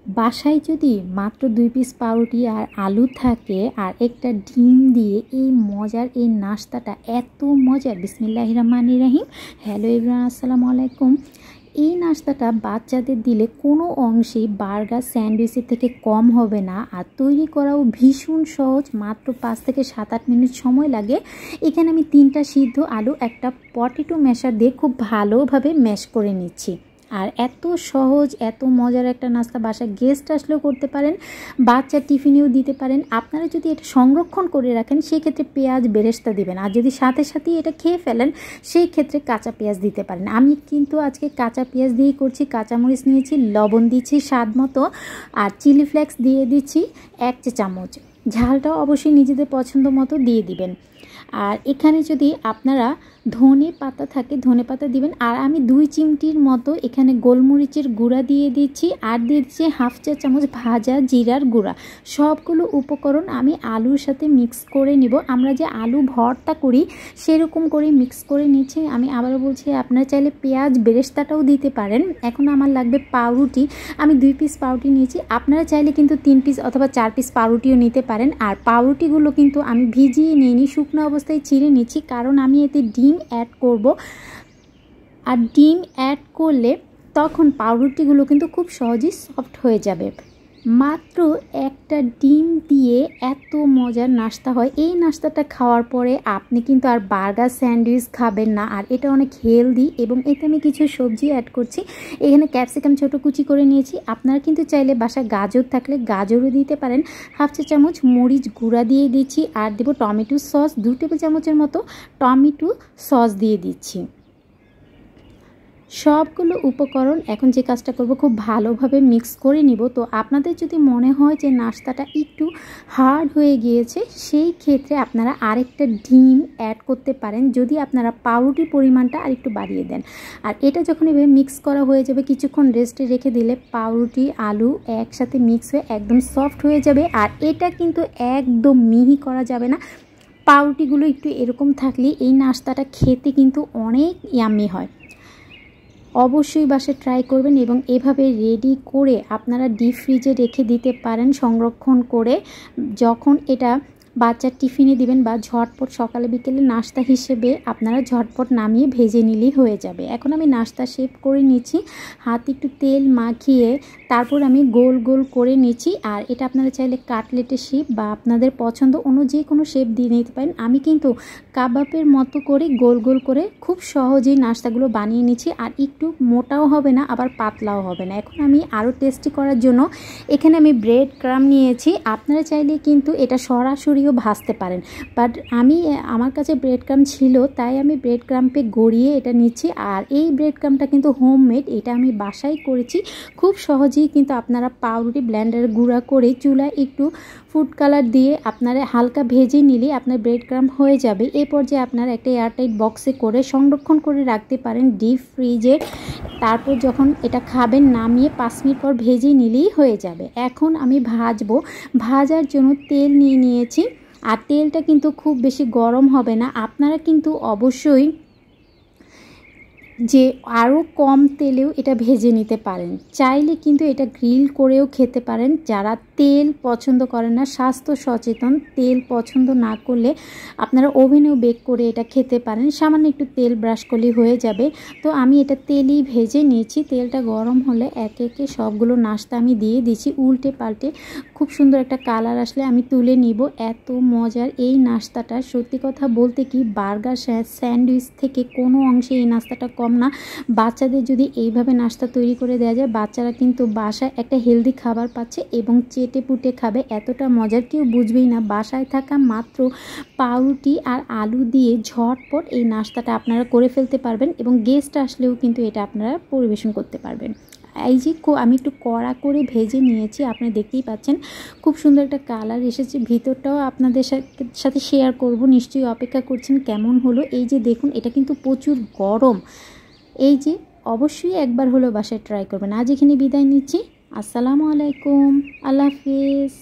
বাসায় যদি মাত্র 2 পিস পাউরুটি আর আলু থাকে আর একটা ডিম দিয়ে এই মজার এই নাস্তাটা এত মজার। বিসমিল্লাহির রহমানির রহিম। হ্যালো এভরিওয়ান, আসসালামু আলাইকুম। এই নাস্তাটা বাচ্চাদের দিলে কোনো অংশেই বার্গার স্যান্ডউইচের থেকে কম হবে না, আর তৈরি করাও ভীষণ সহজ। মাত্র 5 থেকে 7-8 মিনিট সময় লাগে। এখানে আমি 3টা সিদ্ধ আলু একটা পটেটো ম্যাশার দিয়ে খুব ভালোভাবে ম্যাশ করে নিচ্ছি। আর এত সহজ, এত মজার একটা নাস্তা বাসায় গেস্ট আসলেও করতে পারেন, বাচ্চা টিফিনেও দিতে পারেন। আপনারা যদি এটা সংরক্ষণ করে রাখেন সেই ক্ষেত্রে পেঁয়াজ বেরেস্তা দিবেন, আর যদি সাথে সাথেই এটা খেয়ে ফেলেন সেই ক্ষেত্রে কাঁচা পেঁয়াজ দিতে পারেন। আমি কিন্তু আজকে কাঁচা পেঁয়াজ দিয়েই করছি। কাঁচামরিচ নিয়েছি, লবণ দিচ্ছি স্বাদ মতো, আর চিলি ফ্লেক্স দিয়ে দিচ্ছি 1 চা চামচ। ঝালটাও অবশ্যই নিজেদের পছন্দ মতো দিয়ে দিবেন। আর এখানে যদি আপনারা ধনে পাতা থাকে ধনে পাতা দিবেন। আর আমি 2 চিমটির মতো এখানে গোলমরিচের গুঁড়া দিয়ে দিচ্ছি, আর দিয়ে দিচ্ছি 1/2 চা চামচ ভাজা জিরার গুঁড়া। সবগুলো উপকরণ আমি আলুর সাথে মিক্স করে নিব। আমরা যে আলু ভর্তা করি সেরকম করে মিক্স করে নিচ্ছি। আমি আবারও বলছি, আপনারা চাইলে পেঁয়াজ বেরেস্তাটাও দিতে পারেন। এখন আমার লাগবে পাউরুটি। আমি 2 পিস পাউরুটি নিয়েছি, আপনারা চাইলে কিন্তু 3 পিস অথবা 4 পিস পাউরুটিও নিতে পারেন। আর পাউরুটিগুলো কিন্তু আমি ভিজিয়ে নিইনি, শুকনো অবস্থায় ছিঁড়ে নিচ্ছি, কারণ আমি এতে ডিম অ্যাড করব। আর ডিম অ্যাড করলে তখন পাউরুটিগুলো কিন্তু খুব সহজেই সফট হয়ে যাবে। মাত্র একটা ডিম দিয়ে এত মজার নাস্তা হয়। এই নাস্তাটা খাওয়ার পরে আপনি কিন্তু আর বার্গার স্যান্ডউইচ খাবেন না। আর এটা অনেক হেলদি, এবং এতে আমি কিছু সবজি অ্যাড করছি। এখানে ক্যাপসিকাম ছোটো কুচি করে নিয়েছি। আপনারা কিন্তু চাইলে বাসায় গাজর থাকলে গাজরও দিতে পারেন। 1/2 চা চামচ মরিচ গুঁড়া দিয়ে দিচ্ছি, আর দেবো টমেটো সস 2 টেবিল চামচের মতো টমেটো সস দিয়ে দিচ্ছি। সবগুলো উপকরণ এখন যে কাজটা করব, খুব ভালোভাবে মিক্স করে নিব। তো আপনাদের যদি মনে হয় যে নাস্তাটা একটু হার্ড হয়ে গিয়েছে, সেই ক্ষেত্রে আপনারা আরেকটা ডিম অ্যাড করতে পারেন, যদি আপনারা পাউরুটির পরিমাণটা আরেকটু বাড়িয়ে দেন। আর এটা যখন এভাবে মিক্স করা হয়ে যাবে, কিছুক্ষণ রেস্টে রেখে দিলে পাউরুটি আলু একসাথে মিক্স হয়ে একদম সফট হয়ে যাবে। আর এটা কিন্তু একদম মিহি করা যাবে না, পাউরুটিগুলো একটু এরকম থাকলে এই নাস্তাটা খেতে কিন্তু অনেক ইয়াম্মি হয়। অবশ্যই বাসায় ট্রাই করবেন, এবং এভাবে রেডি করে আপনারা ডিপ ফ্রিজে রেখে দিতে পারেন সংরক্ষণ করে। যখন এটা বাচ্চার টিফিনে দিবেন বা ঝটপট সকালে বিকেলে নাস্তা হিসেবে আপনারা ঝটপট নামিয়ে ভেজে নিলেই হয়ে যাবে। এখন আমি নাস্তা শেপ করে নিচ্ছি, হাতে একটু তেল মাখিয়ে তারপর আমি গোল গোল করে নিচ্ছি। আর এটা আপনারা চাইলে কাটলেটের শেপ বা আপনাদের পছন্দ অন্য যে কোনো শেপ দিয়ে নিতে পারেন। আমি কিন্তু কাবাবের মতো করে গোল গোল করে খুব সহজেই নাস্তাগুলো বানিয়ে নিচ্ছি। আর একটু মোটাও হবে না, আবার পাতলাও হবে না। এখন আমি আরও টেস্টি করার জন্য এখানে আমি ব্রেড ক্রাম্ব নিয়েছি। আপনারা চাইলে কিন্তু এটা সরাসরি ভাজতে পারেন, বাট আমার কাছে ব্রেড ক্রাম্ব ছিল তাই আমি ব্রেড ক্রাম্পে গড়িয়ে এটা নিচ্ছি। আর এই ব্রেড ক্রাম্বটা কিন্তু হোমমেড, এটা আমি বাসায় করেছি। খুব সহজেই কিন্তু আপনারা পাউরুটি ব্লেন্ডারে গুঁড়া করে চুলায় একটু ফুড কালার দিয়ে আপনারা হালকা ভেজে নিলে আপনার ব্রেড ক্রাম্ব হয়ে যাবে। এই পর্যায়ে আপনারা একটা এয়ারটাইট বক্সে করে সংরক্ষণ করে রাখতে পারেন ডিপ ফ্রিজে। তারপর যখন এটা খাবেন নামিয়ে 5 মিনিট পর ভেজে নিলেই হয়ে যাবে। এখন আমি ভাজবো। ভাজার জন্য তেল নিয়ে নিয়েছি, আর তেলটা কিন্তু খুব বেশি গরম হবে না। আপনারা কিন্তু অবশ্যই যে আরও কম তেলেও এটা ভেজে নিতে পারেন, চাইলে কিন্তু এটা গ্রিল করেও খেতে পারেন। যারা তেল পছন্দ করেন না, স্বাস্থ্য সচেতন, তেল পছন্দ না করলে আপনারা ওভেনেও বেক করে এটা খেতে পারেন। সামান্য একটু তেল ব্রাশ করলেই হয়ে যাবে। তো আমি এটা তেলেই ভেজে নিয়েছি। তেলটা গরম হলে একে একে সবগুলো নাস্তা আমি দিয়ে দিচ্ছি, উল্টে পাল্টে। খুব সুন্দর একটা কালার আসলে আমি তুলে নিব। এত মজার এই নাস্তাটা, সত্যি কথা বলতে কি বার্গার স্যান্ডউইচ থেকে কোনো অংশে এই নাস্তাটা কম না। বাচ্চাদের যদি এইভাবে নাস্তা তৈরি করে দেওয়া যায়, বাচ্চারা কিন্তু বাসায় একটা হেলদি খাবার পাচ্ছে এবং চেটে পুটে খাবে। এতটা মজার কেউ বুঝবেই না। বাসায় থাকা মাত্র পাউরুটি আর আলু দিয়ে ঝটপট এই নাস্তাটা আপনারা করে ফেলতে পারবেন, এবং গেস্ট আসলেও কিন্তু এটা আপনারা পরিবেশন করতে পারবেন। এই যে আমি একটু কড়া করে ভেজে নিয়েছি, আপনারা দেখতেই পাচ্ছেন খুব সুন্দর একটা কালার এসেছে। ভিতরটাও আপনাদের সাথে শেয়ার করব, নিশ্চয়ই অপেক্ষা করছেন কেমন হলো। এই যে দেখুন, এটা কিন্তু প্রচুর গরম। এই যে অবশ্যই একবার হলো বাসায় ট্রাই করবেন। আজ এখানে বিদায় নিচ্ছি। আসসালামু আলাইকুম, আল্লাহ হাফিজ।